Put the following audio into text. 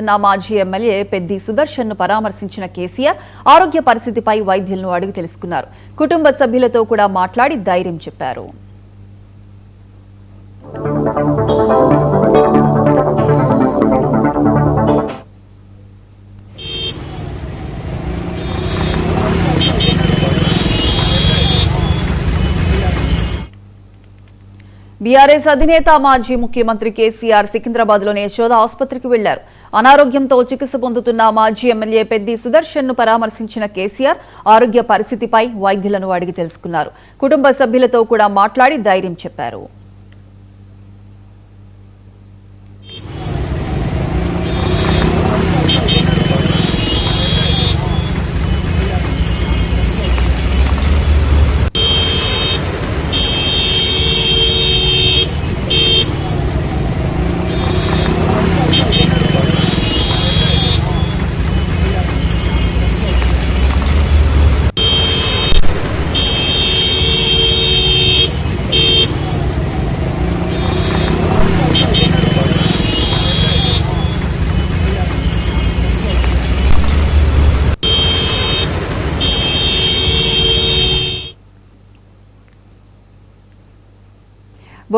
పొందుతున్న మాజీ ఎమ్మెల్యే పెద్ది సుదర్శన్ ను పరామర్శించిన కేసీఆర్ ఆరోగ్య పరిస్థితిపై వైద్యులను అడిగి తెలుసుకున్నారు. కుటుంబ సభ్యులతో కూడా మాట్లాడి ధైర్యం చెప్పారు. బీఆర్ఎస్ అధినేత మాజీ ముఖ్యమంత్రి కేసీఆర్ సికింద్రాబాద్లోని యశోద ఆసుపత్రికి వెళ్లారు. అనారోగ్యంతో చికిత్స పొందుతున్న మాజీ ఎమ్మెల్యే పెద్ది సుదర్శన్ ను పరామర్శించిన కేసీఆర్ ఆరోగ్య పరిస్థితిపై వైద్యులను అడిగి తెలుసుకున్నారు. కుటుంబ సభ్యులతో కూడా మాట్లాడి ధైర్యం చెప్పారు.